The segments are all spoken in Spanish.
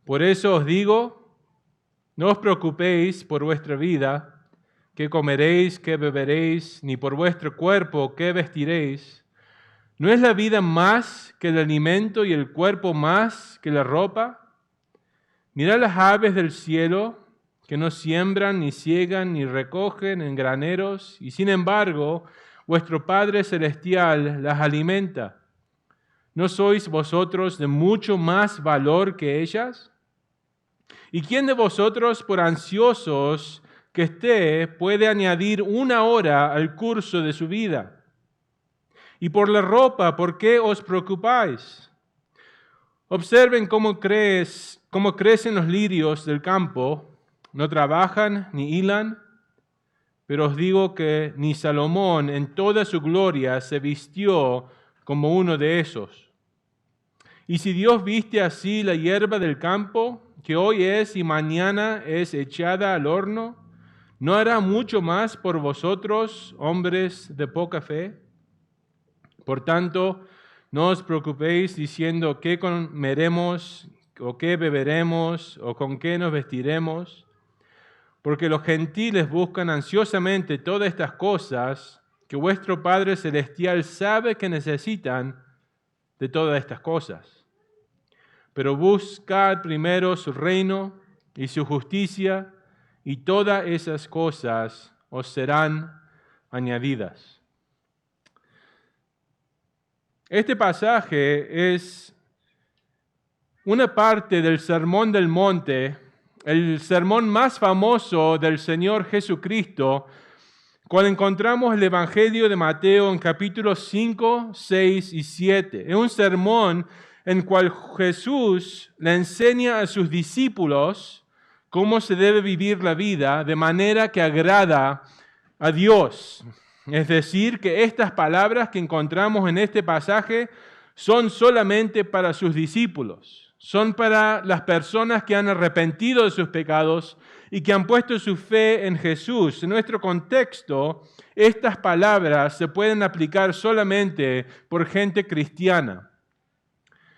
Por eso os digo, no os preocupéis por vuestra vida, qué comeréis, qué beberéis, ni por vuestro cuerpo, qué vestiréis. ¿No es la vida más que el alimento y el cuerpo más que la ropa? Mirad las aves del cielo, que no siembran, ni siegan, ni recogen en graneros, y sin embargo, vuestro Padre Celestial las alimenta. ¿No sois vosotros de mucho más valor que ellas? ¿Y quién de vosotros, por ansiosos que esté, puede añadir una hora al curso de su vida? Y por la ropa, ¿por qué os preocupáis? Observen cómo crecen los lirios del campo, no trabajan ni hilan, pero os digo que ni Salomón en toda su gloria se vistió como uno de esos. Y si Dios viste así la hierba del campo, que hoy es y mañana es echada al horno, ¿no hará mucho más por vosotros, hombres de poca fe? Por tanto, no os preocupéis diciendo qué comeremos o qué beberemos o con qué nos vestiremos, porque los gentiles buscan ansiosamente todas estas cosas que vuestro Padre Celestial sabe que necesitan de todas estas cosas. Pero buscad primero su reino y su justicia, y todas esas cosas os serán añadidas. Este pasaje es una parte del Sermón del Monte, el sermón más famoso del Señor Jesucristo, cuando encontramos el Evangelio de Mateo en capítulos 5, 6 y 7. Es un sermón en el cual Jesús le enseña a sus discípulos cómo se debe vivir la vida de manera que agrada a Dios. Es decir, que estas palabras que encontramos en este pasaje son solamente para sus discípulos, son para las personas que han arrepentido de sus pecados y que han puesto su fe en Jesús. En nuestro contexto, estas palabras se pueden aplicar solamente por gente cristiana.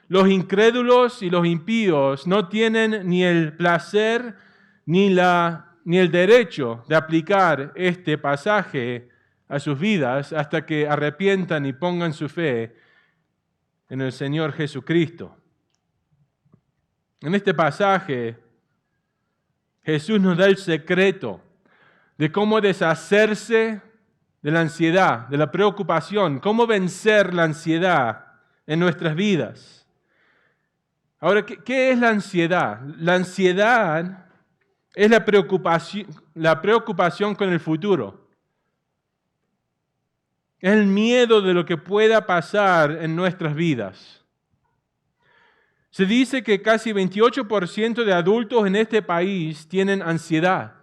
Los incrédulos y los impíos no tienen ni el placer ni el derecho de aplicar este pasaje a sus vidas hasta que arrepientan y pongan su fe en el Señor Jesucristo. En este pasaje, Jesús nos da el secreto de cómo deshacerse de la ansiedad, de la preocupación, cómo vencer la ansiedad en nuestras vidas. Ahora, ¿qué es la ansiedad? La ansiedad es la preocupación con el futuro. Es el miedo de lo que pueda pasar en nuestras vidas. Se dice que casi 28% de adultos en este país tienen ansiedad,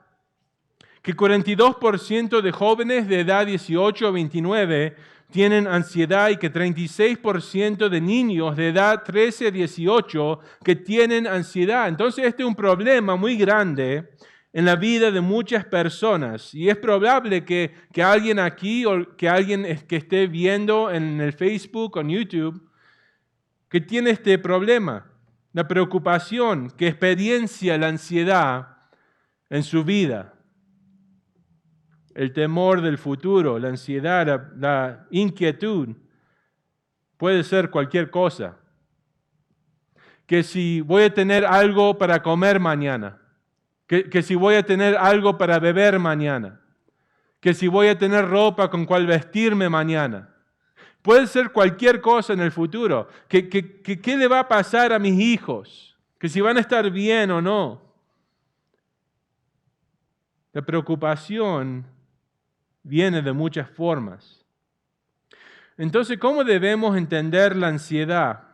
que 42% de jóvenes de edad 18 a 29 tienen ansiedad y que 36% de niños de edad 13 a 18 que tienen ansiedad. Entonces este es un problema muy grande en la vida de muchas personas y es probable que alguien aquí o que alguien que esté viendo en el Facebook o en YouTube que tiene este problema, la preocupación, que experiencia la ansiedad en su vida. El temor del futuro, la ansiedad, la inquietud, puede ser cualquier cosa. Que si voy a tener algo para comer mañana, que si voy a tener algo para beber mañana, que si voy a tener ropa con cual vestirme mañana. Puede ser cualquier cosa en el futuro. ¿Qué le va a pasar a mis hijos? Que si van a estar bien o no. La preocupación viene de muchas formas. Entonces, ¿cómo debemos entender la ansiedad?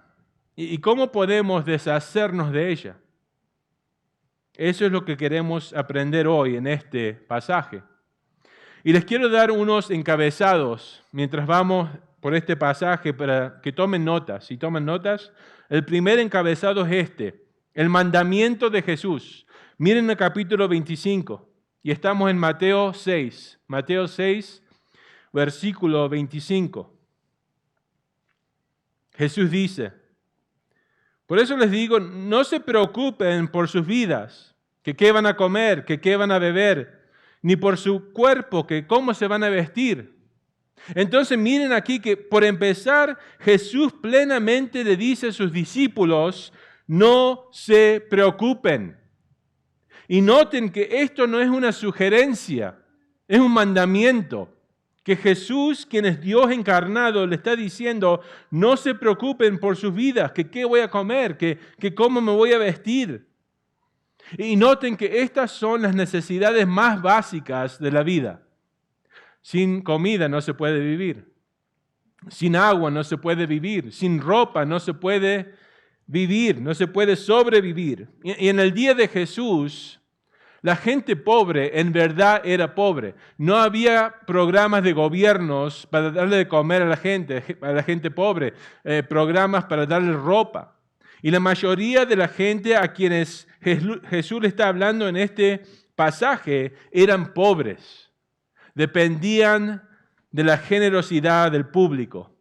¿Y cómo podemos deshacernos de ella? Eso es lo que queremos aprender hoy en este pasaje. Y les quiero dar unos encabezados mientras vamos por este pasaje para que tomen notas. Si toman notas, el primer encabezado es este, el mandamiento de Jesús. Miren el capítulo 25 y estamos en Mateo 6, versículo 25. Jesús dice, Por eso les digo, no se preocupen por sus vidas, que qué van a comer, que qué van a beber, ni por su cuerpo, que cómo se van a vestir. Entonces miren aquí que por empezar, Jesús plenamente le dice a sus discípulos, no se preocupen. Y noten que esto no es una sugerencia, es un mandamiento. Que Jesús, quien es Dios encarnado, le está diciendo, no se preocupen por sus vidas, que qué voy a comer, que cómo me voy a vestir. Y noten que estas son las necesidades más básicas de la vida. Sin comida no se puede vivir. Sin agua no se puede vivir. Sin ropa no se puede vivir, no se puede sobrevivir. Y en el día de Jesús, la gente pobre en verdad era pobre. No había programas de gobiernos para darle de comer a la gente pobre, programas para darle ropa. Y la mayoría de la gente a quienes Jesús le está hablando en este pasaje eran pobres. Dependían de la generosidad del público.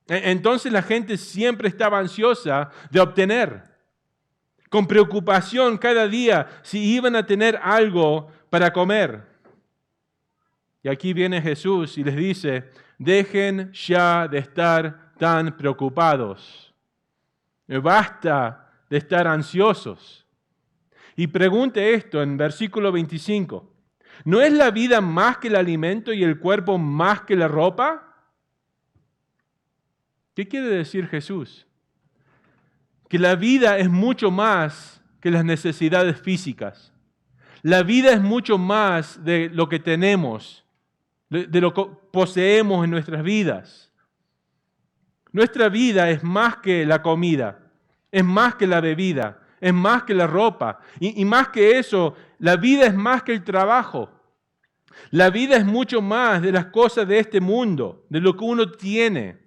Entonces la gente siempre estaba ansiosa de obtener, con preocupación cada día si iban a tener algo para comer. Y aquí viene Jesús y les dice, dejen ya de estar tan preocupados. Basta de estar ansiosos. Y pregunte esto en versículo 25. ¿No es la vida más que el alimento y el cuerpo más que la ropa? ¿Qué quiere decir Jesús? Que la vida es mucho más que las necesidades físicas. La vida es mucho más de lo que tenemos, de lo que poseemos en nuestras vidas. Nuestra vida es más que la comida, es más que la bebida, es más que la ropa. Y más que eso, la vida es más que el trabajo. La vida es mucho más de las cosas de este mundo, de lo que uno tiene.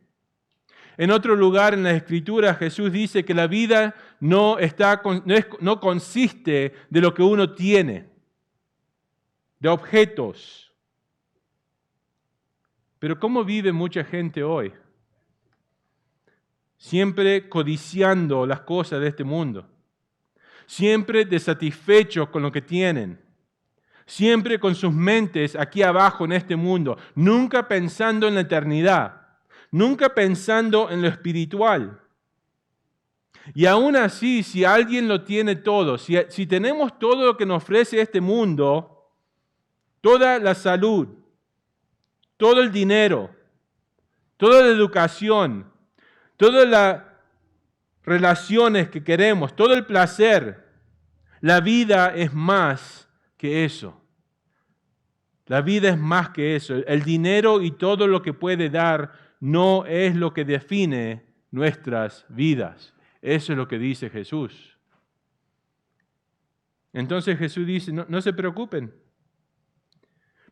En otro lugar en la Escritura Jesús dice que la vida no consiste de lo que uno tiene, de objetos. Pero ¿cómo vive mucha gente hoy? Siempre codiciando las cosas de este mundo, siempre desatisfechos con lo que tienen, siempre con sus mentes aquí abajo en este mundo, nunca pensando en la eternidad, nunca pensando en lo espiritual. Y aún así, si alguien lo tiene todo, si tenemos todo lo que nos ofrece este mundo, toda la salud, todo el dinero, toda la educación, todas las relaciones que queremos, todo el placer, la vida es más que eso. La vida es más que eso. El dinero y todo lo que puede dar no es lo que define nuestras vidas. Eso es lo que dice Jesús. Entonces Jesús dice, no se preocupen.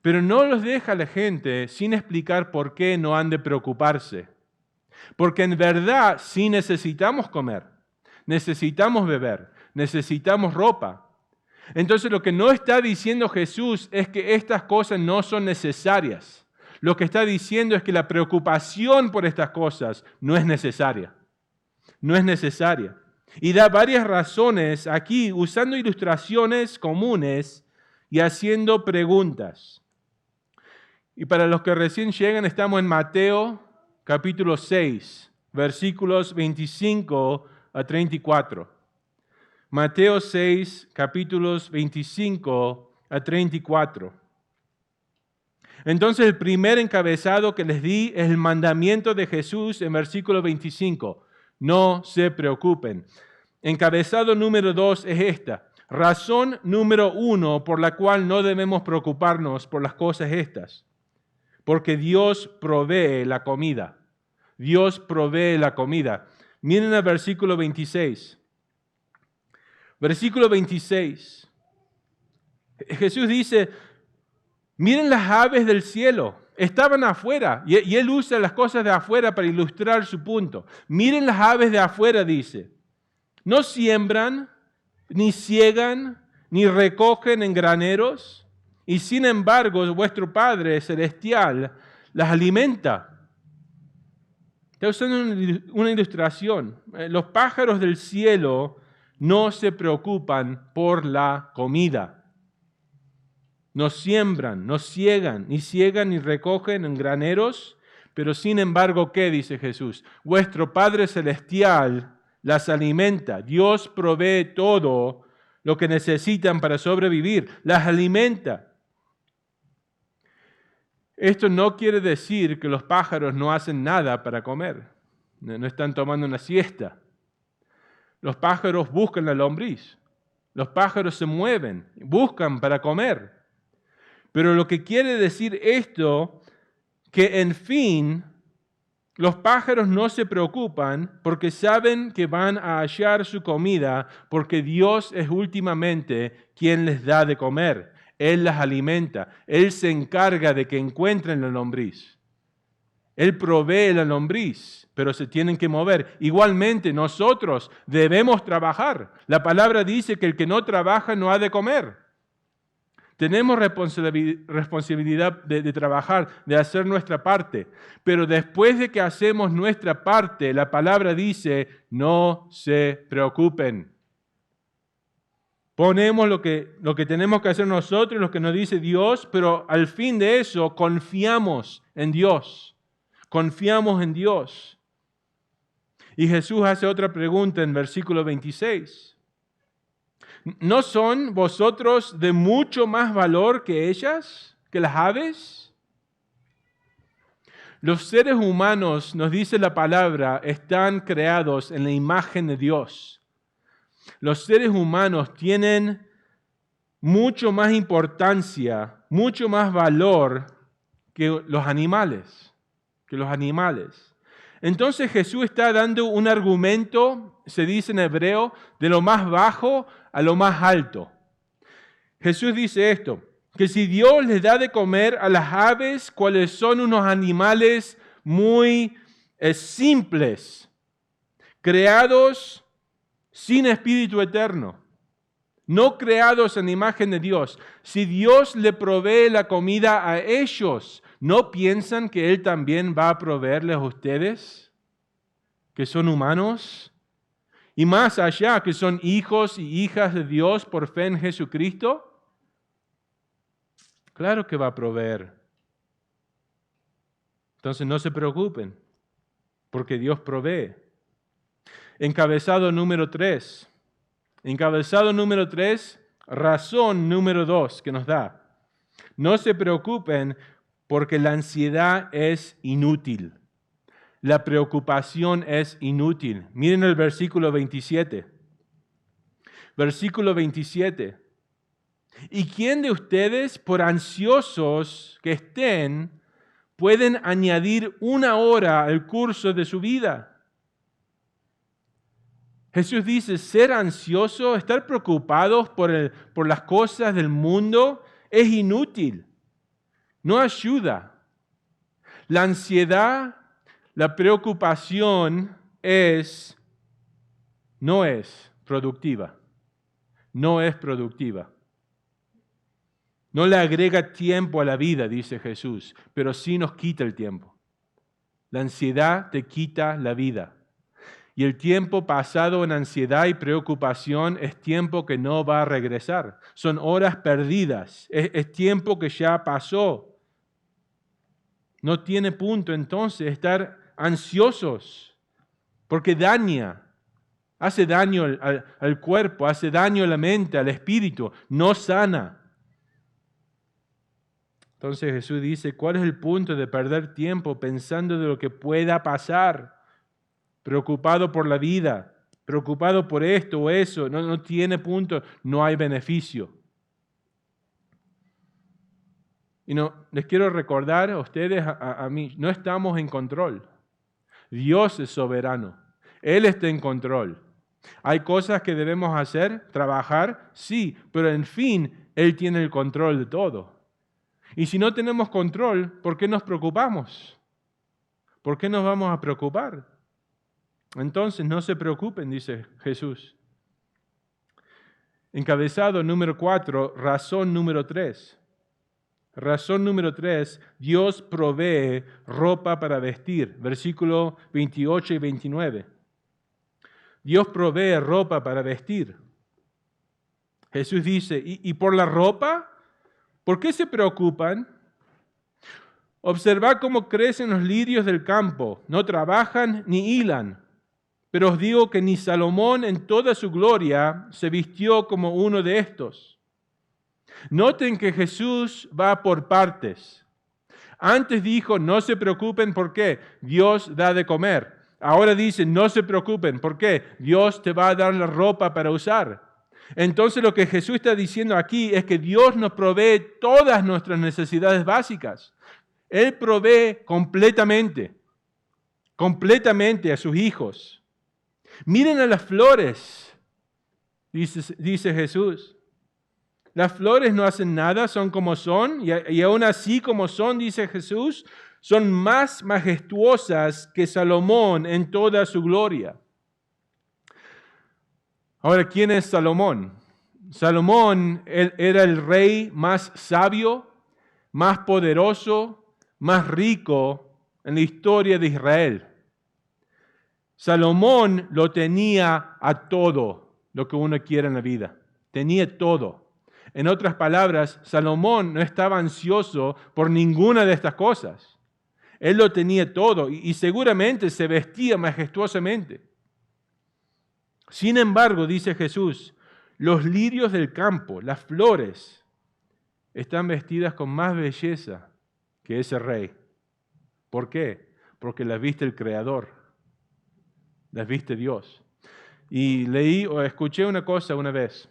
Pero no los deja la gente sin explicar por qué no han de preocuparse. Porque en verdad sí necesitamos comer, necesitamos beber, necesitamos ropa. Entonces lo que no está diciendo Jesús es que estas cosas no son necesarias. Lo que está diciendo es que la preocupación por estas cosas no es necesaria. No es necesaria. Y da varias razones aquí usando ilustraciones comunes y haciendo preguntas. Y para los que recién llegan estamos en Mateo capítulo 6, versículos 25 a 34. Mateo 6, capítulos 25 a 34. Entonces el primer encabezado que les di es el mandamiento de Jesús en versículo 25. No se preocupen. Encabezado número 2 es esta. Razón número 1 por la cual no debemos preocuparnos por las cosas estas. Porque Dios provee la comida. Dios provee la comida. Miren el versículo 26. Versículo 26. Jesús dice, miren las aves del cielo. Estaban afuera. Y Él usa las cosas de afuera para ilustrar su punto. Miren las aves de afuera, dice. No siembran, ni ciegan, ni recogen en graneros. Y sin embargo, vuestro Padre Celestial las alimenta. Está usando una ilustración. Los pájaros del cielo no se preocupan por la comida. No siembran, no ciegan, ni recogen en graneros, pero sin embargo, ¿qué dice Jesús? Vuestro Padre Celestial las alimenta. Dios provee todo lo que necesitan para sobrevivir, las alimenta. Esto no quiere decir que los pájaros no hacen nada para comer, no están tomando una siesta. Los pájaros buscan la lombriz, los pájaros se mueven, buscan para comer. Pero lo que quiere decir esto, que en fin, los pájaros no se preocupan porque saben que van a hallar su comida, porque Dios es últimamente quien les da de comer. Él las alimenta. Él se encarga de que encuentren la lombriz. Él provee la lombriz, pero se tienen que mover. Igualmente, nosotros debemos trabajar. La palabra dice que el que no trabaja no ha de comer. Tenemos responsabilidad de trabajar, de hacer nuestra parte. Pero después de que hacemos nuestra parte, la palabra dice, no se preocupen. Ponemos lo que tenemos que hacer nosotros, lo que nos dice Dios, pero al fin de eso confiamos en Dios. Confiamos en Dios. Y Jesús hace otra pregunta en versículo 26. ¿No son vosotros de mucho más valor que ellas, que las aves? Los seres humanos, nos dice la palabra, están creados en la imagen de Dios. Los seres humanos tienen mucho más importancia, mucho más valor que los animales. Entonces Jesús está dando un argumento, se dice en hebreo, de lo más bajo a lo más alto. Jesús dice esto, que si Dios les da de comer a las aves, cuales son unos animales muy simples, creados sin espíritu eterno, no creados en imagen de Dios. Si Dios le provee la comida a ellos, ¿no piensan que Él también va a proveerles a ustedes, que son humanos? Y más allá, que son hijos y hijas de Dios por fe en Jesucristo. Claro que va a proveer. Entonces no se preocupen, porque Dios provee. Encabezado número 3. Encabezado número 3, razón número 2 que nos da. No se preocupen porque la ansiedad es inútil. La preocupación es inútil. Miren el versículo 27. Versículo 27. ¿Y quién de ustedes, por ansiosos que estén, pueden añadir una hora al curso de su vida? Jesús dice, ser ansioso, estar preocupados por las cosas del mundo es inútil, no ayuda. La ansiedad, la preocupación no es productiva, no es productiva. No le agrega tiempo a la vida, dice Jesús, pero sí nos quita el tiempo. La ansiedad te quita la vida. Y el tiempo pasado en ansiedad y preocupación es tiempo que no va a regresar. Son horas perdidas. Es tiempo que ya pasó. No tiene punto entonces estar ansiosos, porque hace daño al cuerpo, hace daño a la mente, al espíritu, no sana. Entonces Jesús dice, ¿cuál es el punto de perder tiempo pensando de lo que pueda pasar? Preocupado por la vida, preocupado por esto o eso, no tiene punto, no hay beneficio. Y les quiero recordar a ustedes, a mí, no estamos en control. Dios es soberano, Él está en control. ¿Hay cosas que debemos hacer? ¿Trabajar? Sí, pero en fin, Él tiene el control de todo. Y si no tenemos control, ¿por qué nos preocupamos? ¿Por qué nos vamos a preocupar? Entonces, no se preocupen, dice Jesús. Encabezado número 4, razón número 3. Razón número 3, Dios provee ropa para vestir. Versículo 28 y 29. Dios provee ropa para vestir. Jesús dice, ¿y por la ropa? ¿Por qué se preocupan? Observad cómo crecen los lirios del campo, no trabajan ni hilan. Pero os digo que ni Salomón en toda su gloria se vistió como uno de estos. Noten que Jesús va por partes. Antes dijo, no se preocupen, ¿por qué? Dios da de comer. Ahora dice, no se preocupen, ¿por qué? Dios te va a dar la ropa para usar. Entonces lo que Jesús está diciendo aquí es que Dios nos provee todas nuestras necesidades básicas. Él provee completamente a sus hijos. Miren a las flores, dice Jesús. Las flores no hacen nada, son como son, y aún así como son, dice Jesús, son más majestuosas que Salomón en toda su gloria. Ahora, ¿quién es Salomón? Salomón era el rey más sabio, más poderoso, más rico en la historia de Israel. Salomón lo tenía a todo lo que uno quiere en la vida. Tenía todo. En otras palabras, Salomón no estaba ansioso por ninguna de estas cosas. Él lo tenía todo y seguramente se vestía majestuosamente. Sin embargo, dice Jesús, los lirios del campo, las flores, están vestidas con más belleza que ese rey. ¿Por qué? Porque las viste el Creador. Las viste Dios. Y leí o escuché una cosa una vez.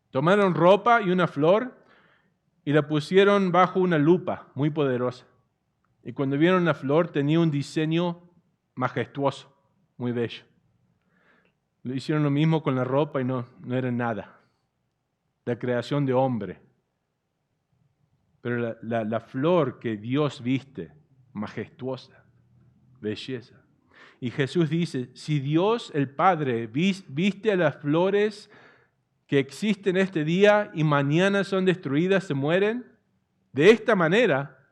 Tomaron ropa y una flor y la pusieron bajo una lupa muy poderosa. Y cuando vieron la flor tenía un diseño majestuoso, muy bello. Lo hicieron lo mismo con la ropa y no era nada. La creación de hombre. Pero la flor que Dios viste, majestuosa, belleza. Y Jesús dice, si Dios el Padre viste a las flores que existen este día y mañana son destruidas, se mueren, de esta manera,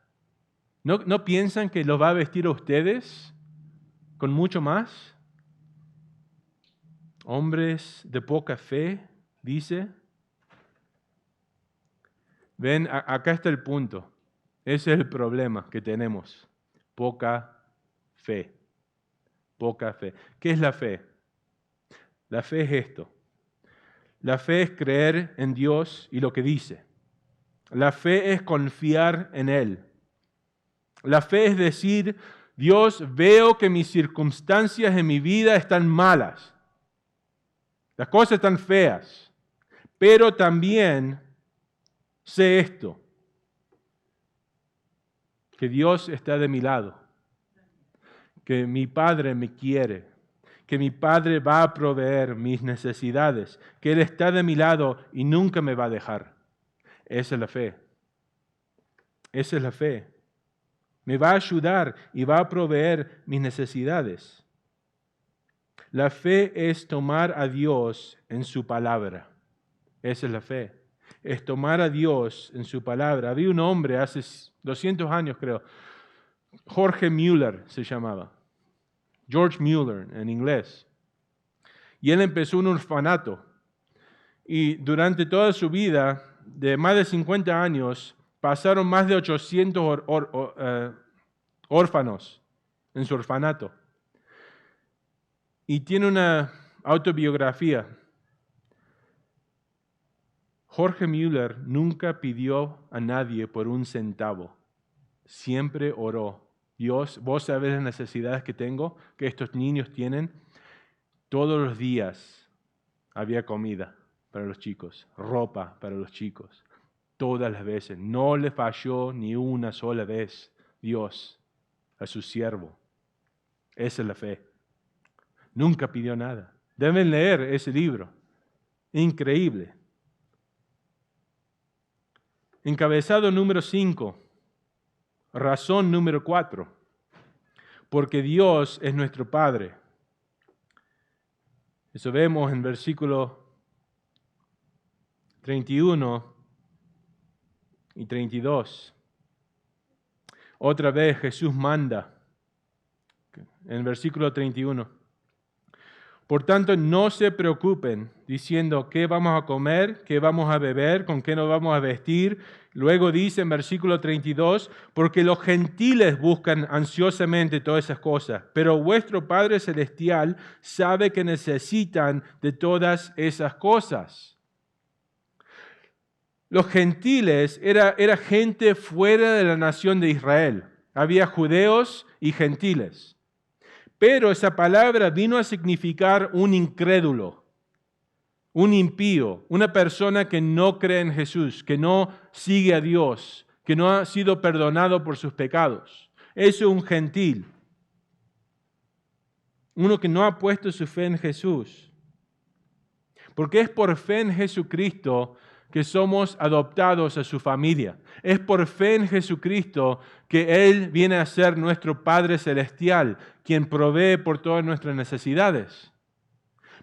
¿no piensan que los va a vestir a ustedes con mucho más? Hombres de poca fe, dice. Ven, acá está el punto. Ese es el problema que tenemos. Poca fe. Poca fe. ¿Qué es la fe? La fe es esto. La fe es creer en Dios y lo que dice. La fe es confiar en Él. La fe es decir, Dios, veo que mis circunstancias en mi vida están malas. Las cosas están feas. Pero también sé esto, que Dios está de mi lado. Que mi Padre me quiere, que mi Padre va a proveer mis necesidades, que Él está de mi lado y nunca me va a dejar. Esa es la fe. Esa es la fe. Me va a ayudar y va a proveer mis necesidades. La fe es tomar a Dios en su palabra. Esa es la fe. Es tomar a Dios en su palabra. Había un hombre hace 200 años, creo. Jorge Müller se llamaba. George Mueller en inglés. Y él empezó un orfanato. Y durante toda su vida, de más de 50 años, pasaron más de 800 órfanos en su orfanato. Y tiene una autobiografía. Jorge Müller nunca pidió a nadie por un centavo. Siempre oró. Dios, vos sabés las necesidades que tengo, que estos niños tienen. Todos los días había comida para los chicos, ropa para los chicos. Todas las veces. No le falló ni una sola vez Dios a su siervo. Esa es la fe. Nunca pidió nada. Deben leer ese libro. Increíble. Encabezado número 5. Razón número 4. Porque Dios es nuestro Padre. Eso vemos en versículo 31 y 32. Otra vez Jesús manda, en el versículo 31. Por tanto, no se preocupen diciendo qué vamos a comer, qué vamos a beber, con qué nos vamos a vestir. Luego dice en versículo 32, porque los gentiles buscan ansiosamente todas esas cosas, pero vuestro Padre Celestial sabe que necesitan de todas esas cosas. Los gentiles era gente fuera de la nación de Israel. Había judeos y gentiles. Pero esa palabra vino a significar un incrédulo, un impío, una persona que no cree en Jesús, que no sigue a Dios, que no ha sido perdonado por sus pecados. Eso es un gentil. Uno que no ha puesto su fe en Jesús. Porque es por fe en Jesucristo que somos adoptados a su familia. Es por fe en Jesucristo que Él viene a ser nuestro Padre Celestial, quien provee por todas nuestras necesidades.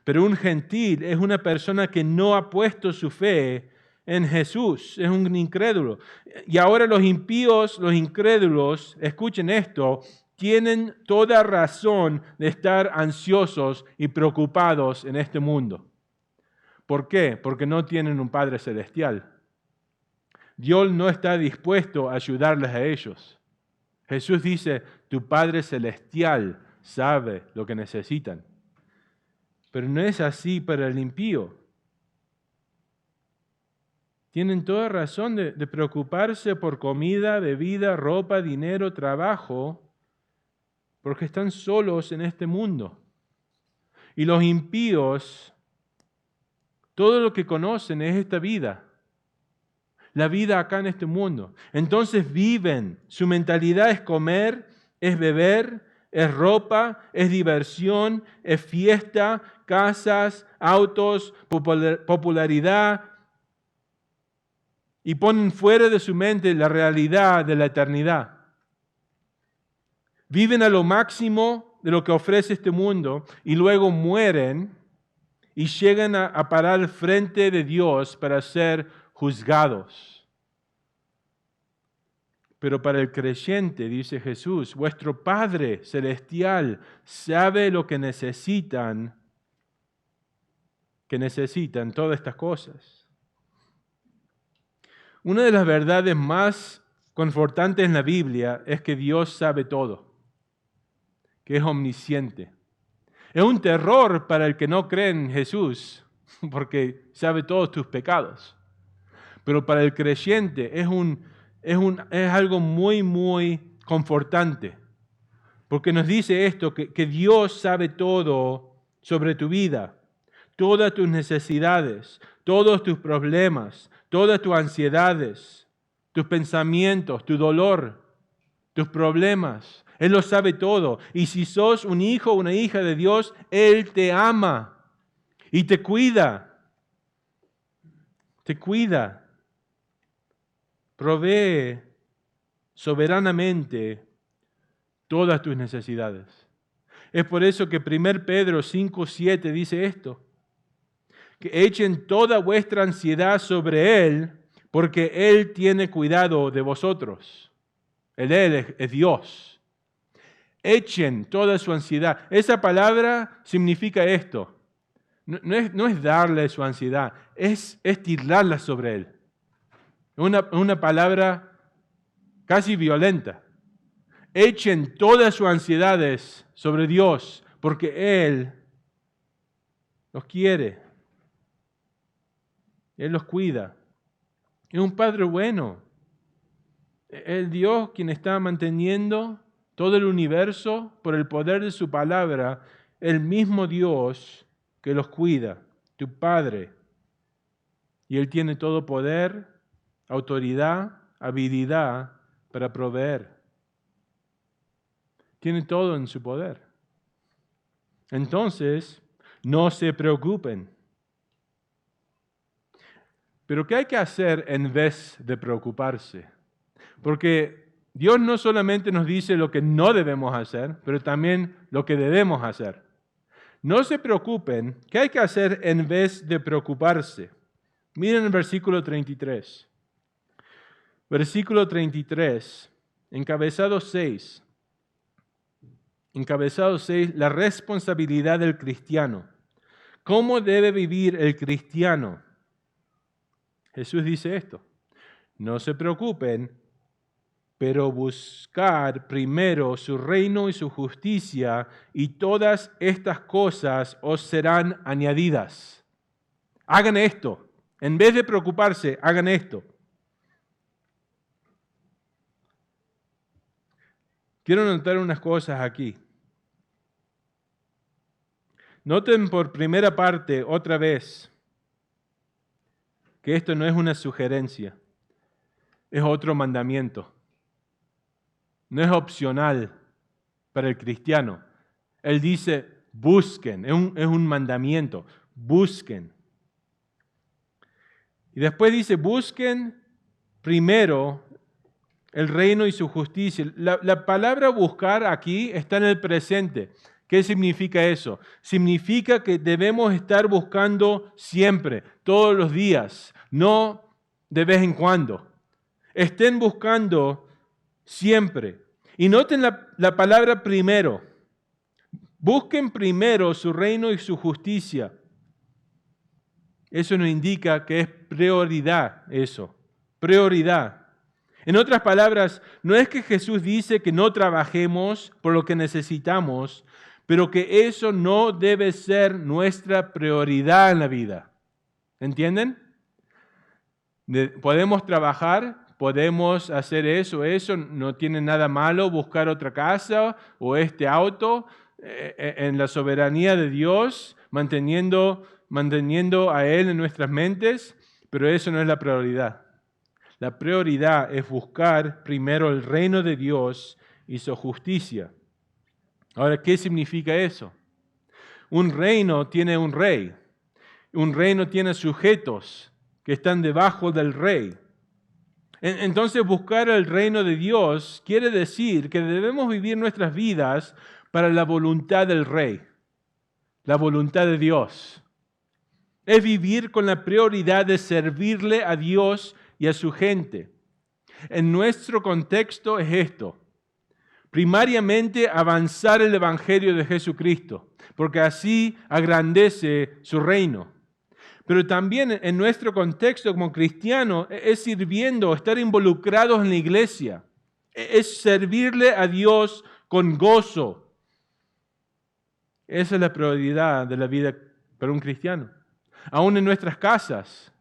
Pero un gentil es una persona que no ha puesto su fe en Jesús, es un incrédulo. Y ahora los impíos, los incrédulos, escuchen esto, tienen toda razón de estar ansiosos y preocupados en este mundo. ¿Por qué? Porque no tienen un Padre Celestial. Dios no está dispuesto a ayudarles a ellos. Jesús dice, tu Padre Celestial sabe lo que necesitan. Pero no es así para el impío. Tienen toda razón de preocuparse por comida, bebida, ropa, dinero, trabajo, porque están solos en este mundo. Y los impíos, todo lo que conocen es esta vida. La vida acá en este mundo. Entonces viven, su mentalidad es comer, es beber, es ropa, es diversión, es fiesta, casas, autos, popularidad. Y ponen fuera de su mente la realidad de la eternidad. Viven a lo máximo de lo que ofrece este mundo y luego mueren y llegan a parar frente de Dios para ser juzgados. Pero para el creyente, dice Jesús, vuestro Padre Celestial sabe lo que necesitan todas estas cosas. Una de las verdades más confortantes en la Biblia es que Dios sabe todo, que es omnisciente. Es un terror para el que no cree en Jesús, porque sabe todos tus pecados. Pero para el creyente es algo muy, muy confortante, porque nos dice esto, que Dios sabe todo sobre tu vida, todas tus necesidades, todos tus problemas, todas tus ansiedades, tus pensamientos, tu dolor, tus problemas. Él lo sabe todo. Y si sos un hijo o una hija de Dios, Él te ama y te cuida. Te cuida. Provee soberanamente todas tus necesidades. Es por eso que 1 Pedro 5:7 dice esto. Que echen toda vuestra ansiedad sobre Él, porque Él tiene cuidado de vosotros. Él es Dios. Echen toda su ansiedad. Esa palabra significa esto. No es darle su ansiedad, es tirarla sobre Él. Una palabra casi violenta. Echen todas sus ansiedades sobre Dios, porque Él los quiere. Él los cuida. Es un Padre bueno. El Dios quien está manteniendo todo el universo por el poder de su palabra, el mismo Dios que los cuida, tu Padre. Y Él tiene todo poder, autoridad, habilidad para proveer. Tiene todo en su poder. Entonces, no se preocupen. Pero ¿qué hay que hacer en vez de preocuparse? Porque Dios no solamente nos dice lo que no debemos hacer, pero también lo que debemos hacer. No se preocupen, ¿qué hay que hacer en vez de preocuparse? Miren el versículo 33. Versículo 33, encabezado 6. Encabezado 6, la responsabilidad del cristiano. ¿Cómo debe vivir el cristiano? Jesús dice esto: no se preocupen, pero buscar primero su reino y su justicia, y todas estas cosas os serán añadidas. Hagan esto. En vez de preocuparse, hagan esto. Quiero notar unas cosas aquí. Noten por primera parte, otra vez, que esto no es una sugerencia, es otro mandamiento. No es opcional para el cristiano. Él dice, busquen, es un mandamiento, busquen. Y después dice, busquen primero el reino y su justicia. La palabra buscar aquí está en el presente. ¿Qué significa eso? Significa que debemos estar buscando siempre, todos los días, no de vez en cuando. Estén buscando siempre. Y noten la palabra primero. Busquen primero su reino y su justicia. Eso nos indica que es prioridad eso. Prioridad. En otras palabras, no es que Jesús dice que no trabajemos por lo que necesitamos, pero que eso no debe ser nuestra prioridad en la vida. ¿Entienden? Podemos trabajar, podemos hacer eso no tiene nada malo buscar otra casa o este auto en la soberanía de Dios, manteniendo a Él en nuestras mentes, pero eso no es la prioridad. La prioridad es buscar primero el reino de Dios y su justicia. Ahora, ¿qué significa eso? Un reino tiene un rey. Un reino tiene sujetos que están debajo del rey. Entonces, buscar el reino de Dios quiere decir que debemos vivir nuestras vidas para la voluntad del rey, la voluntad de Dios. Es vivir con la prioridad de servirle a Dios y a su gente. En nuestro contexto es esto: primariamente avanzar el Evangelio de Jesucristo, porque así agrandece su reino. Pero también en nuestro contexto como cristiano es sirviendo, estar involucrados en la iglesia, es servirle a Dios con gozo. Esa es la prioridad de la vida para un cristiano. Aún en nuestras casas,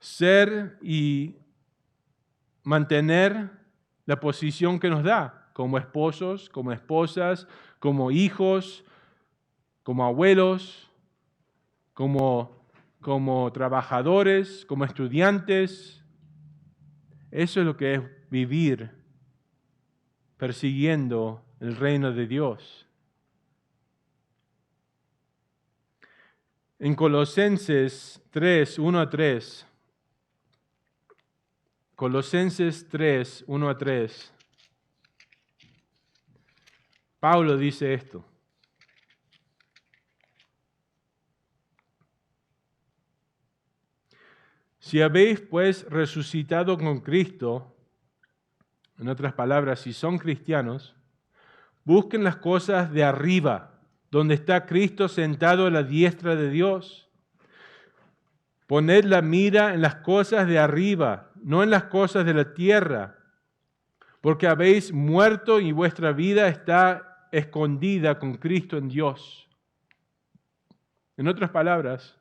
ser y mantener la posición que nos da como esposos, como esposas, como hijos, como abuelos, como trabajadores, como estudiantes. Eso es lo que es vivir persiguiendo el reino de Dios. En Colosenses 3, 1 a 3, Colosenses 3, 1 a 3, Pablo dice esto: si habéis pues resucitado con Cristo, en otras palabras, si son cristianos, busquen las cosas de arriba, donde está Cristo sentado a la diestra de Dios. Poned la mira en las cosas de arriba, no en las cosas de la tierra, porque habéis muerto y vuestra vida está escondida con Cristo en Dios. En otras palabras,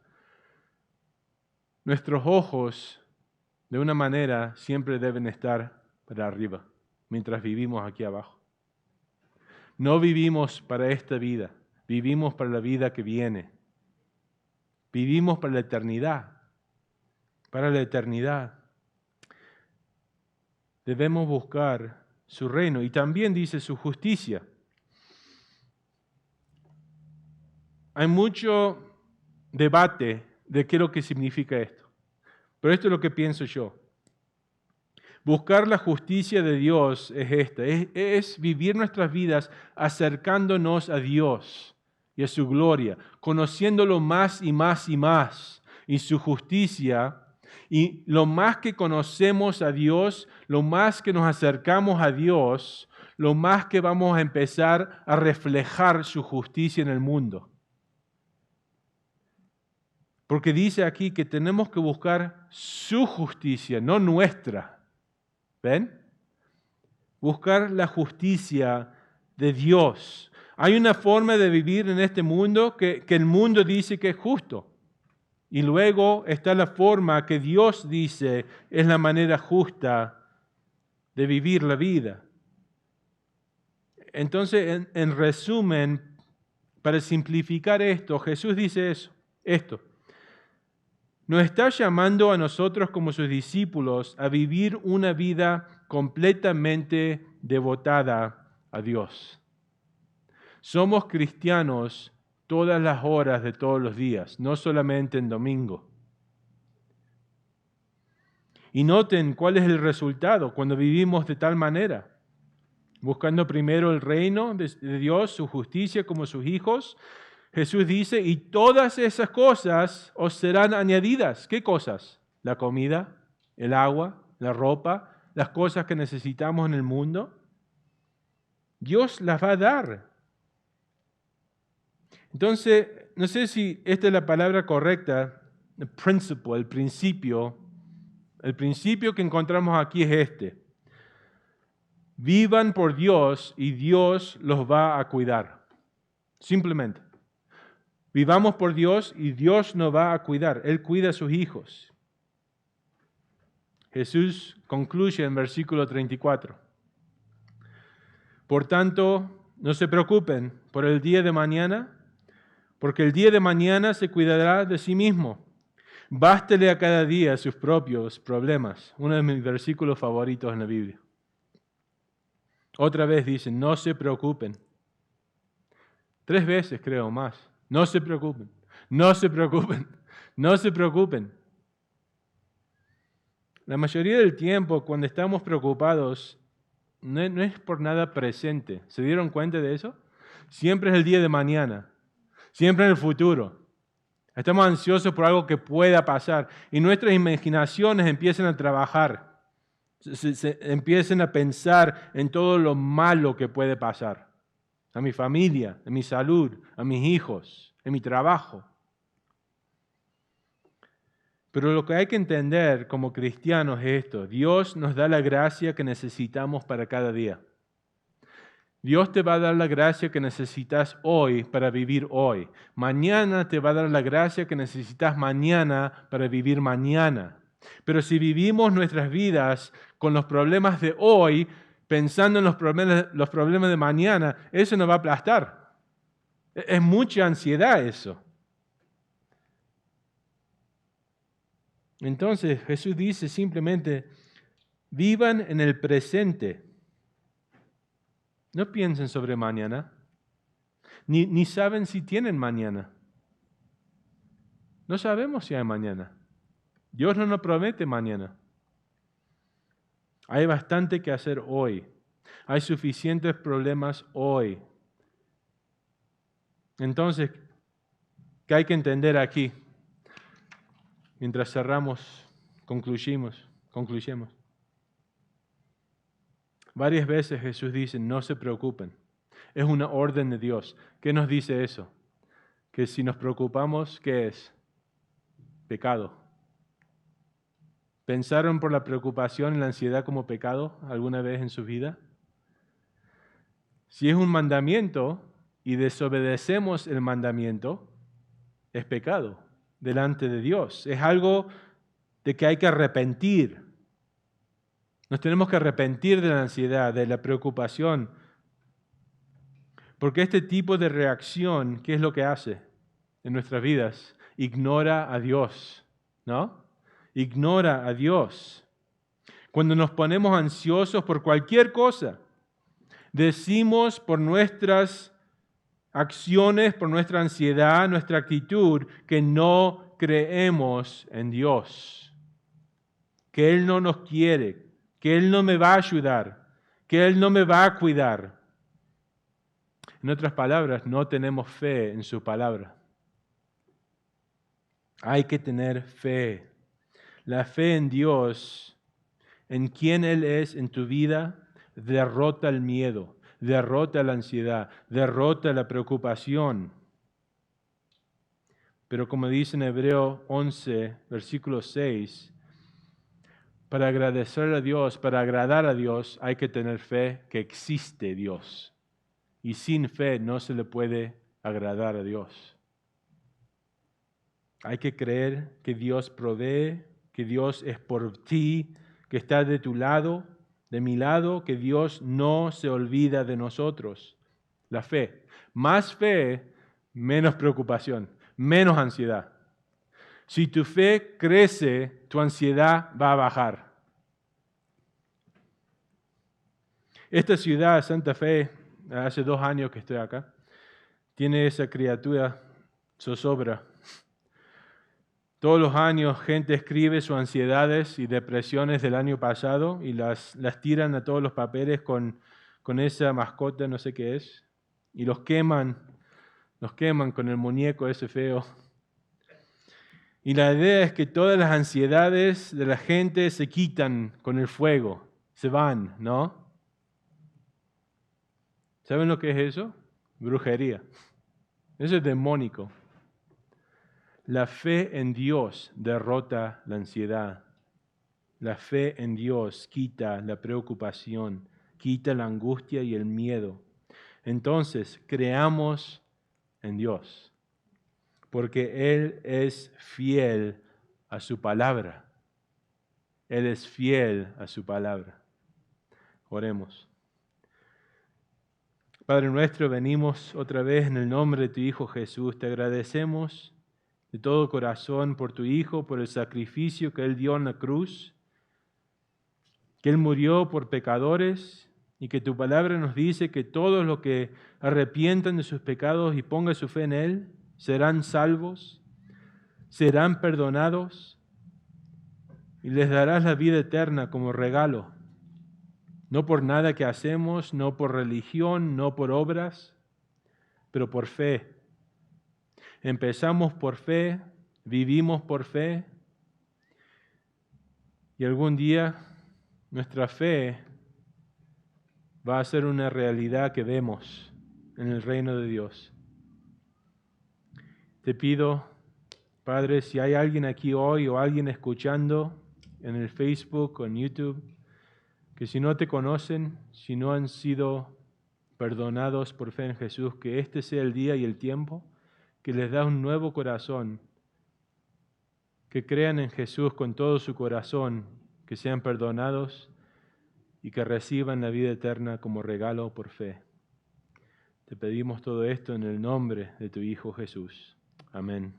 nuestros ojos, de una manera, siempre deben estar para arriba, mientras vivimos aquí abajo. No vivimos para esta vida, vivimos para la vida que viene. Vivimos para la eternidad. Para la eternidad. Debemos buscar su reino y también dice su justicia. Hay mucho debate de qué es lo que significa esto, pero esto es lo que pienso yo. Buscar la justicia de Dios es esta, es vivir nuestras vidas acercándonos a Dios y a su gloria, conociéndolo más y más y más. Y su justicia Y lo más que conocemos a Dios, lo más que nos acercamos a Dios, lo más que vamos a empezar a reflejar su justicia en el mundo. Porque dice aquí que tenemos que buscar su justicia, no nuestra. ¿Ven? Buscar la justicia de Dios. Hay una forma de vivir en este mundo que el mundo dice que es justo. Y luego está la forma que Dios dice es la manera justa de vivir la vida. Entonces, en resumen, para simplificar esto, Jesús dice esto. Nos está llamando a nosotros como sus discípulos a vivir una vida completamente devotada a Dios. Somos cristianos todas las horas de todos los días, no solamente en domingo. Y noten cuál es el resultado cuando vivimos de tal manera. Buscando primero el reino de Dios, su justicia como sus hijos. Jesús dice, y todas esas cosas os serán añadidas. ¿Qué cosas? La comida, el agua, la ropa, las cosas que necesitamos en el mundo. Dios las va a dar. Entonces, no sé si esta es la palabra correcta, el principio, el principio que encontramos aquí es este. Vivan por Dios y Dios los va a cuidar. Simplemente. Vivamos por Dios y Dios nos va a cuidar. Él cuida a sus hijos. Jesús concluye en versículo 34. Por tanto, no se preocupen por el día de mañana, porque el día de mañana se cuidará de sí mismo. Bástele a cada día sus propios problemas. Uno de mis versículos favoritos en la Biblia. Otra vez dice, no se preocupen. 3 veces creo más. No se preocupen, no se preocupen, no se preocupen. La mayoría del tiempo cuando estamos preocupados no es por nada presente. ¿Se dieron cuenta de eso? Siempre es el día de mañana, siempre en el futuro. Estamos ansiosos por algo que pueda pasar y nuestras imaginaciones empiezan a trabajar, se empiezan a pensar en todo lo malo que puede pasar. A mi familia, a mi salud, a mis hijos, en mi trabajo. Pero lo que hay que entender como cristianos es esto. Dios nos da la gracia que necesitamos para cada día. Dios te va a dar la gracia que necesitas hoy para vivir hoy. Mañana te va a dar la gracia que necesitas mañana para vivir mañana. Pero si vivimos nuestras vidas con los problemas de hoy, pensando en los problemas de mañana, eso nos va a aplastar. Es mucha ansiedad eso. Entonces Jesús dice simplemente, vivan en el presente. No piensen sobre mañana, ni saben si tienen mañana. No sabemos si hay mañana. Dios no nos promete mañana. Hay bastante que hacer hoy. Hay suficientes problemas hoy. Entonces, ¿qué hay que entender aquí? Mientras cerramos, concluyemos. Varias veces Jesús dice, no se preocupen. Es una orden de Dios. ¿Qué nos dice eso? Que si nos preocupamos, ¿qué es? Pecado. ¿Pensaron por la preocupación y la ansiedad como pecado alguna vez en su vida? Si es un mandamiento y desobedecemos el mandamiento, es pecado delante de Dios. Es algo de que hay que arrepentir. Nos tenemos que arrepentir de la ansiedad, de la preocupación. Porque este tipo de reacción, ¿qué es lo que hace en nuestras vidas? Ignora a Dios, ¿no? Ignora a Dios. Cuando nos ponemos ansiosos por cualquier cosa, decimos por nuestras acciones, por nuestra ansiedad, nuestra actitud, que no creemos en Dios, que Él no nos quiere, que Él no me va a ayudar, que Él no me va a cuidar. En otras palabras, no tenemos fe en su palabra. Hay que tener fe. La fe en Dios, en quien Él es en tu vida, derrota el miedo, derrota la ansiedad, derrota la preocupación. Pero como dice en Hebreo 11, versículo 6, para agradecer a Dios, para agradar a Dios, hay que tener fe que existe Dios. Y sin fe no se le puede agradar a Dios. Hay que creer que Dios provee, que Dios es por ti, que está de tu lado, de mi lado, que Dios no se olvida de nosotros. La fe. Más fe, menos preocupación, menos ansiedad. Si tu fe crece, tu ansiedad va a bajar. Esta ciudad, Santa Fe, hace 2 años que estoy acá, tiene esa criatura zozobra. Todos los años gente escribe sus ansiedades y depresiones del año pasado y las tiran a todos los papeles con esa mascota, no sé qué es, y los queman con el muñeco ese feo. Y la idea es que todas las ansiedades de la gente se quitan con el fuego, se van, ¿no? ¿Saben lo que es eso? Brujería. Eso es demónico. La fe en Dios derrota la ansiedad. La fe en Dios quita la preocupación, quita la angustia y el miedo. Entonces, creamos en Dios, porque Él es fiel a su palabra. Él es fiel a su palabra. Oremos. Padre nuestro, venimos otra vez en el nombre de tu Hijo Jesús. Te agradecemos de todo corazón por tu Hijo, por el sacrificio que Él dio en la cruz, que Él murió por pecadores y que tu palabra nos dice que todos los que arrepientan de sus pecados y pongan su fe en Él serán salvos, serán perdonados y les darás la vida eterna como regalo. No por nada que hacemos, no por religión, no por obras, pero por fe. Empezamos por fe, vivimos por fe y algún día nuestra fe va a ser una realidad que vemos en el reino de Dios. Te pido, Padre, si hay alguien aquí hoy o alguien escuchando en el Facebook o en YouTube, que si no te conocen, si no han sido perdonados por fe en Jesús, que este sea el día y el tiempo que les da un nuevo corazón, que crean en Jesús con todo su corazón, que sean perdonados y que reciban la vida eterna como regalo por fe. Te pedimos todo esto en el nombre de tu Hijo Jesús. Amén.